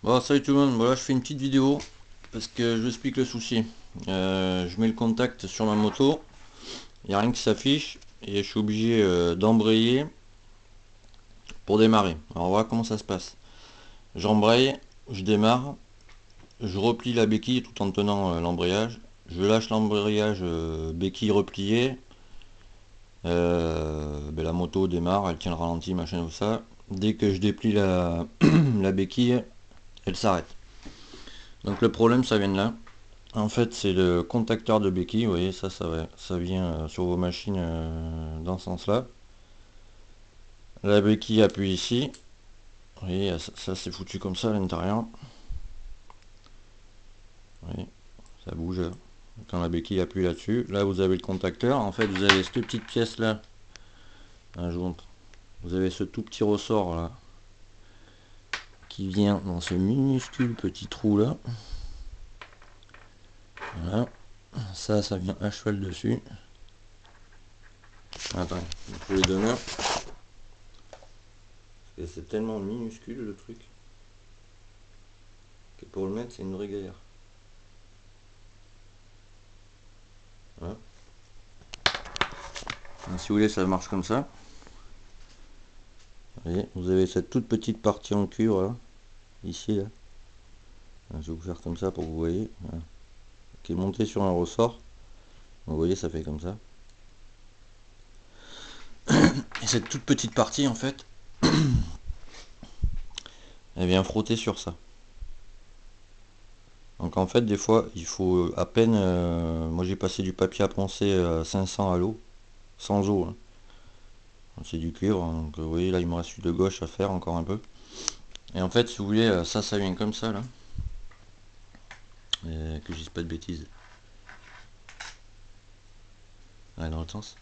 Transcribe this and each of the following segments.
Bon, salut tout le monde, voilà, je fais une petite vidéo parce que je vous explique le souci. Je mets le contact sur ma moto, il n'y a rien qui s'affiche et je suis obligé d'embrayer pour démarrer. Alors voilà comment ça se passe. J'embraye, je démarre, je replie la béquille tout en tenant l'embrayage. Je lâche l'embrayage béquille repliée. La moto démarre, elle tient le ralenti, machin tout ça. Dès que je déplie la béquille, elle s'arrête. Donc le problème ça vient de là. En fait, c'est le contacteur de béquille, vous voyez, ça vient sur vos machines dans ce sens-là. La béquille appuie ici, vous voyez, ça c'est foutu comme ça à l'intérieur. Vous voyez, ça bouge quand la béquille appuie là-dessus. Là, vous avez le contacteur. En fait, vous avez cette petite pièce là. Je vous montre. Vous avez ce tout petit ressort là qui vient dans ce minuscule petit trou là. Voilà. Ça vient à cheval dessus. Attends, il faut les donner. C'est tellement minuscule le truc que pour le mettre, c'est une vraie galère. Voilà. Donc, si vous voulez, ça marche comme ça. Vous voyez, vous avez cette toute petite partie en cuivre là, ici là. Je vais vous faire comme ça pour que vous voyez. Voilà. Qui est montée sur un ressort. Donc, vous voyez, ça fait comme ça. Et cette toute petite partie en fait, elle vient frotter sur ça. Donc en fait, des fois, il faut à peine. Moi, j'ai passé du papier à poncer à 500 à l'eau, sans eau. Hein. C'est du cuivre. Donc vous voyez, là, il me reste celui de gauche à faire encore un peu. Et en fait, si vous voulez, ça vient comme ça là. Que je dise pas de bêtises. Ouais, dans le sens.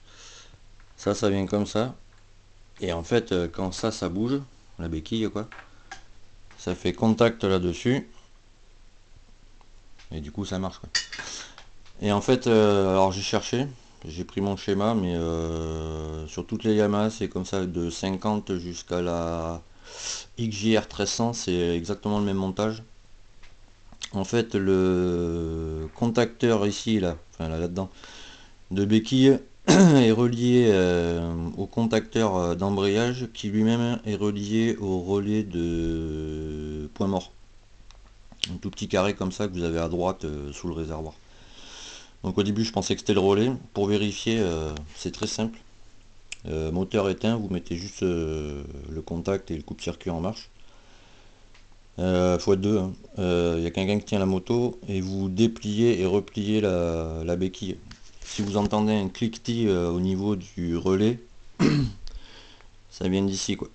Ça vient comme ça. Et en fait, quand ça bouge, la béquille quoi, ça fait contact là-dessus. Et du coup, ça marche quoi. Et en fait, alors j'ai pris mon schéma, mais sur toutes les Yamaha, c'est comme ça, de 50 jusqu'à la XJR 1300, c'est exactement le même montage. En fait, le contacteur ici, là, enfin là-dedans, de béquille est relié au contacteur d'embrayage qui lui-même est relié au relais de point mort. Un tout petit carré comme ça que vous avez à droite sous le réservoir. Donc au début je pensais que c'était le relais. Pour vérifier, c'est très simple. Moteur éteint, vous mettez juste le contact et le coupe-circuit en marche. Faut être deux. Il y a quelqu'un qui tient la moto et vous dépliez et repliez la béquille. Si vous entendez un cliquetis au niveau du relais, ça vient d'ici quoi.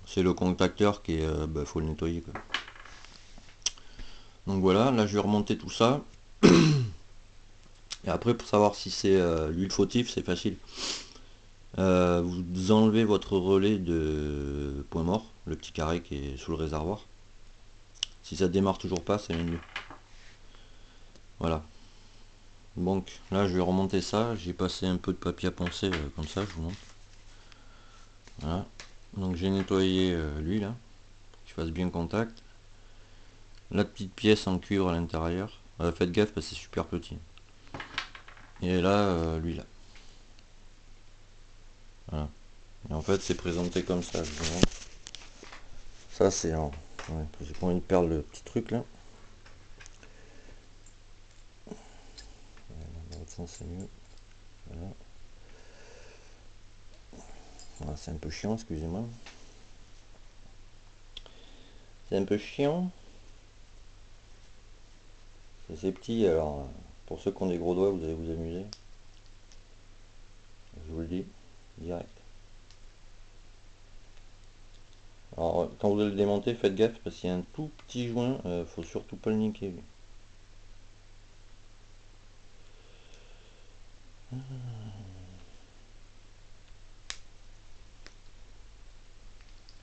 C'est le contacteur qui est, faut le nettoyer quoi. Donc voilà, là je vais remonter tout ça. Et après pour savoir si c'est l'huile fautif, c'est facile. Vous enlevez votre relais de point mort, le petit carré qui est sous le réservoir. Si ça démarre toujours pas, c'est mieux. Voilà. Donc là je vais remonter ça, j'ai passé un peu de papier à poncer comme ça, je vous montre. Voilà. Donc j'ai nettoyé lui là, qu'il fasse bien contact. La petite pièce en cuivre à l'intérieur. Faites gaffe parce que c'est super petit. Et là, lui là. Voilà. Et en fait c'est présenté comme ça, je vous montre. Ça c'est en. Ouais, j'ai pas envie de perdre le petit truc là. Dans l'autre sens c'est mieux. Voilà. Voilà, c'est un peu chiant, excusez-moi. C'est un peu chiant. C'est petit, alors pour ceux qui ont des gros doigts, vous allez vous amuser. Je vous le dis, direct. Alors quand vous allez le démonter, faites gaffe parce qu'il y a un tout petit joint, faut surtout pas le niquer lui.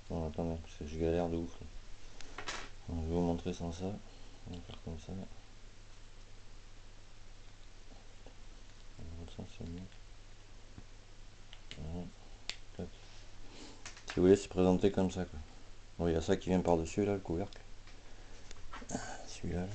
Bon attendez, parce que je galère de ouf. Je vais vous montrer sans ça. On va faire comme ça. Ça c'est mieux. Voilà. Si vous voulez, c'est présenté comme ça quoi. Bon, il y a ça qui vient par dessus là, le couvercle. celui-là.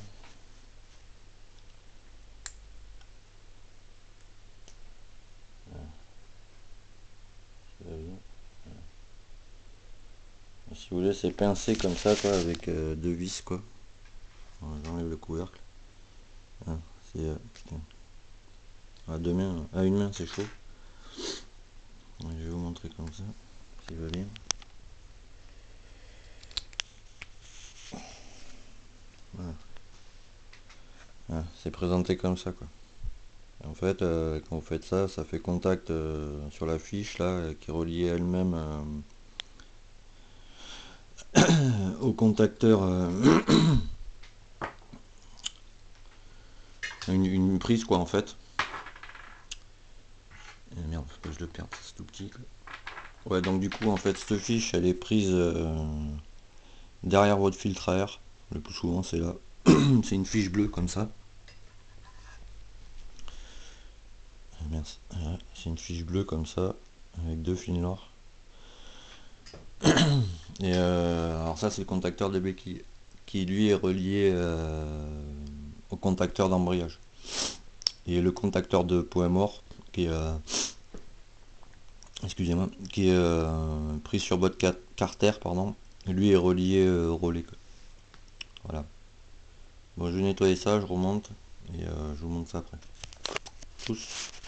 Si vous voulez, c'est pincé comme ça, quoi, avec deux vis, quoi. Voilà, j'enlève le couvercle. Ah, c'est à deux mains, à une main, c'est chaud. Je vais vous montrer comme ça, si vous voulez. Voilà. Ah, c'est présenté comme ça, quoi. En fait, quand vous faites ça, ça fait contact sur la fiche là, qui est reliée elle-même au contacteur, une prise quoi en fait. Et merde, faut que je le perde, c'est tout petit quoi. Ouais, donc du coup en fait cette fiche elle est prise derrière votre filtre à air. Le plus souvent c'est là. C'est une fiche bleue comme ça. Merci. Voilà, c'est une fiche bleue comme ça avec deux fils noirs. Et alors ça c'est le contacteur de béquille qui lui est relié au contacteur d'embrayage. Et le contacteur de point mort qui est excusez-moi qui est pris sur votre carter pardon, lui est relié au relais. Voilà. Bon, je vais nettoyer ça, je remonte et je vous montre ça après. Tous.